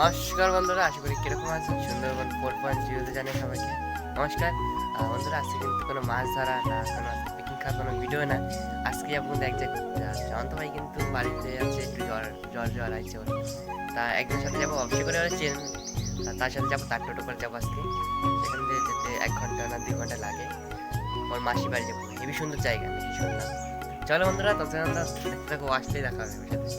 নমস্কার বন্ধুরা, আশা করি কিরকম আছেন। সুন্দরবন 4.0 জানে সবাইকে নমস্কার। বন্ধুরা, আজকে কিন্তু কোনো মাছ ধরা না, কোনো পিকনিক খাওয়ার কোনো ভিডিও না। আজকে আপনাদের এক জায়গায় জয়ন্ত ভাই কিন্তু বাড়িতে আছে, একটু জ্বর আইছে ওর। তা একজনের সাথে যাবো, অবশ্যই করে ওরা চেন, তার সাথে যাবো, তার টোটো করে যাবো আজকে। সেখান থেকে যেতে 1 ঘন্টা না 2 ঘন্টা লাগে। ওর মাসি বাড়ি যাবো, হেবি সুন্দর জায়গা নাকি শুনলাম। চলো বন্ধুরা, তখন আমরা দেখতে থাকো, আসলেই দেখা হবে ওর সাথে।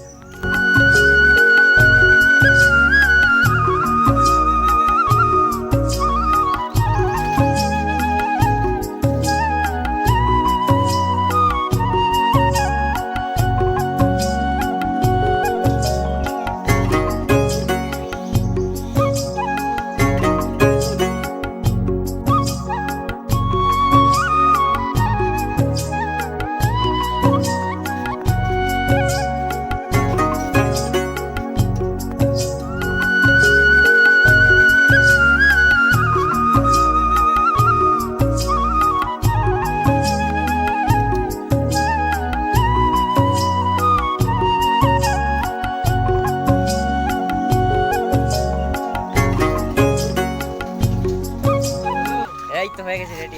এই তো হয়ে গেছে রেডি।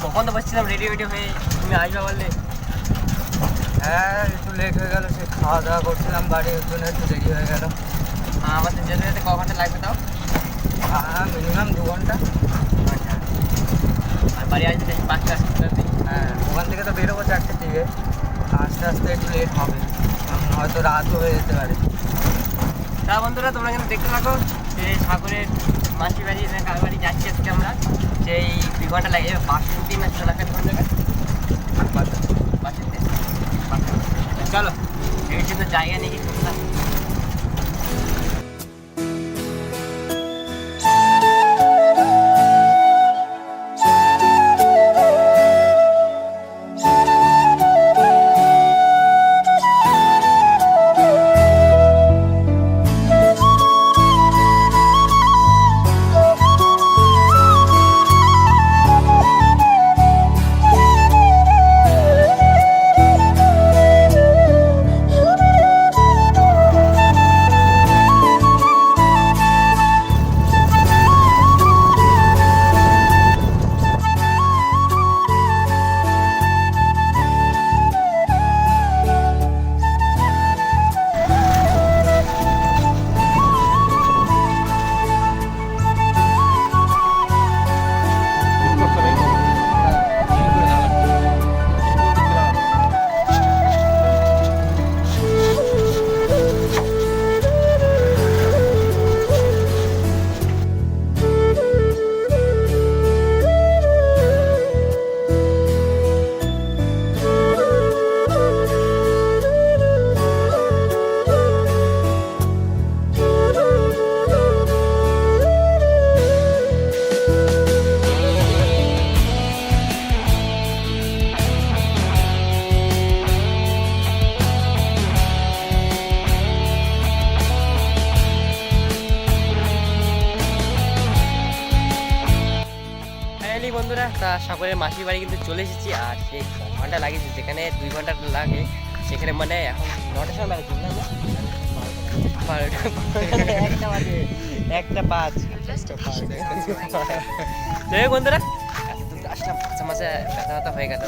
কখন তো বসছিলাম রেডি হয়ে, তুমি আসবে বললে। হ্যাঁ, একটু লেট হয়ে গেল, সে খাওয়া দাওয়া করছিলাম বাড়ি, ওর জন্য একটু দেরি হয়ে গেল। আমাদের যেতে যেতে ক ঘন্টা লাগবে তাও? হ্যাঁ, মিনিমাম 2 ঘন্টা। আচ্ছা, আর বাড়ি আসতে দেখি 5টা। হ্যাঁ, ওখান থেকে তো বেরোবো 4টের দিকে, আস্তে আস্তে একটু লেট হবে, হয়তো রাতও হয়ে যেতে পারে। তা বন্ধুরা, তোমরা কিন্তু দেখতে থাকো যে সাগরের মাসি বাড়ি না কার বাড়ি যাচ্ছি আজকে আমরা। সেই 2 ঘন্টা লাগে যাবে। বাসন্তী না সোনাখালি কোন জায়গায়? বাসন্তী। চলো, এই সুন্দর জায়গা নিয়ে কি শুনলাম। বন্ধুরা, তা সাগরের মাসির বাড়ি কিন্তু চলে এসেছি। আর সেই ঘন্টা লাগিয়েছি, যেখানে 2 ঘন্টা লাগে সেখানে মানে এখন 9টার সময় লাগে, না 1:05। যাই হোক বন্ধুরা, আসলাম মাঝে ব্যথা হয়ে গেল,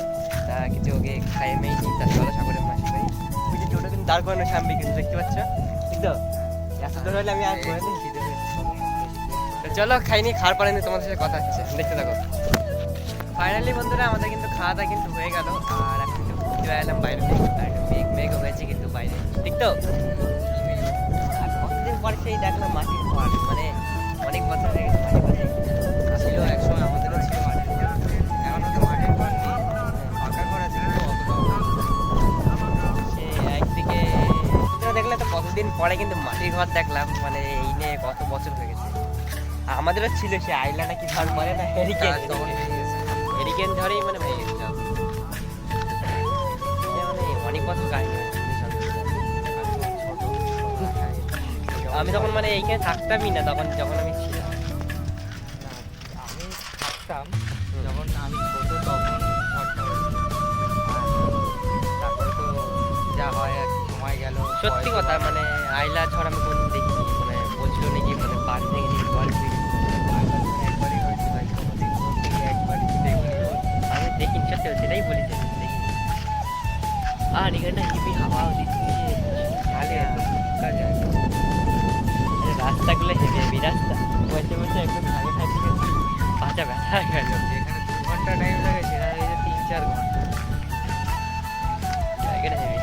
তা কিছু ওকে খাইয়ে মেয়ে নিই। তার চলো সাগরের মাসির বাড়ি। ওই যে ওটা কিন্তু দাঁড় করানো সামনে, কিন্তু দেখতে পাচ্ছ, ঠিক তো? এত দূর হলে আমি আর করে নিই। চলো খাইনি, খাওয়ার পরে তোমাদের সাথে কথা হচ্ছে, দেখতে থাকো। ফাইনালি বন্ধুরা, আমাদের কিন্তু খাওয়া দাওয়া কিন্তু হয়ে গেল। আর এখন একটু ঘুরতে এলাম বাইরে থেকে। মেঘও হয়েছে কিন্তু বাইরে, ঠিক তো? আর কতদিন পরে সেই দেখলাম মাটির ঘর, মানে অনেক বছর হয়ে গেছে মাটির ঘর ছিল একসময়, আমাদেরও ছিল মাটির ঘর, এখন তো মাটির ঘর নেই, পাকা ঘর আছে, কিন্তু সে একদিকে দেখলে তো কতদিন পরে কিন্তু মাটির ঘর দেখলাম, মানে এই নিয়ে কত বছর হয়ে গেছে। আমাদেরও ছিল সে আইলা নাকি ঝড় পরে না, হেরিকেন ঝড়েই মানে ভেঙে গেছে সব। মানে অনেক বছর কাহিনী হয়েছে। আমি তখন মানে এইখানে থাকতামই না তখন, যখন আমি ছিলাম। আমি থাকতাম যখন আমি ছোট, তখন ঘরটা হয়েছিল। তারপরে তো সত্যি কথা মানে আইলা ঝড় আমি কোনদিন দেখিনি মানে বলছিল নাকি মানে বান ভেঙে নাকি জল ফিরে একবারই হয়েছে ভাই, কোনোদিন বলতে একবারই দেখিনি। আমি দেখিনি সত্যি সেটাই বলেছি দেখিনি আর এখানটা হেভি হাওয়াও দিচ্ছে খালি ঢুকা যায়। রাস্তাগুলো হেভি হেভি রাস্তা বসে বসে একদম ভাগে থাকি পাটা ব্যথা গেল যেখানে 2 ঘন্টা টাইম লাগে সেখানে এই যে 3-4 ঘন্টা। জায়গাটা হেভি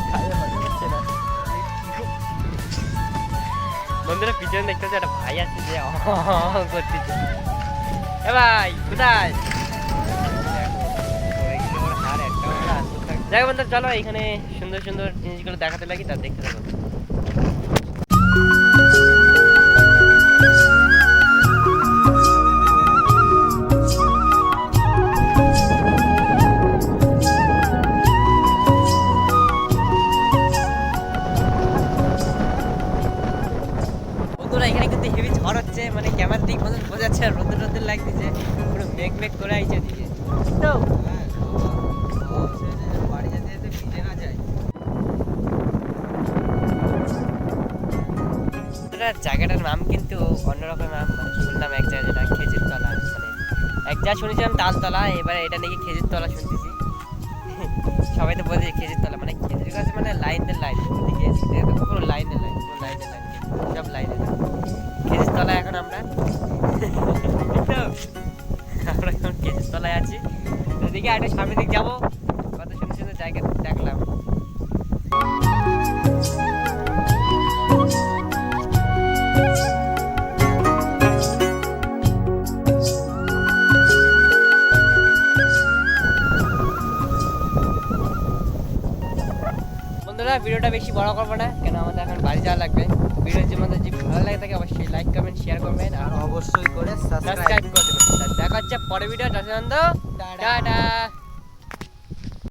খাইয়ে মজা হচ্ছে না বন্ধুরা পিছনে দেখতে হচ্ছে একটা ভাই আছে যে করতেছে এ ভাই কোথায় দেখো, ওর হার একটা করে আনতে থাকে। যাই বন্ধু চলো এখানে সুন্দর সুন্দর জিনিসগুলো দেখাতে লাগি তার দেখতে থাকো বন্ধুরা এখানে কিন্তু হেভি ঝড় হচ্ছে মানে ক্যামেরা দিক মতন বোঝা যাচ্ছে আর রোদ্র রোদ্র লাগতেছে পুরো মেঘ মেঘ করে আইছে দিকে তো হ্যাঁ, সে যে বাড়ি যেতে যেতে ভিজে না যায়। জায়গাটার নাম কিন্তু অন্যরকম নাম মানে শুনলাম এক জায়গায় যেটা খেজুরতলা মানে এক জায়গায় শুনেছিলাম তালতলা এবারে এটা নাকি খেজুরতলা শুনতেছি সবাই তো বলছে খেজুরতলা মানে খেজুর গাছ মানে লাইনের লাইন ওদিকে এদিকে দেখো পুরো লাইনের লাইন পুরো লাইনের লাইন সব লাইনের লাইন খেজুরতলা এখন আমরা তো আমরা এখন খেজুরতলায় আছি ওদিকে একটা সামনের দিক যাবো কত সুন্দর সুন্দর জায়গা দেখলাম বন্ধুরা ভিডিওটা বেশি বড় করবো না কেন আমাদের এখন বাড়ি যাওয়া লাগবে ভিডিও যদি আমাদের যদি ভালো লাগে থাকে অবশ্যই লাইক কমেন্ট শেয়ার করবেন আর আর অবশ্যই করে সাবস্ক্রাইব করে দেবেন দেখা হচ্ছে পরের ভিডিও যথাযথ টাটা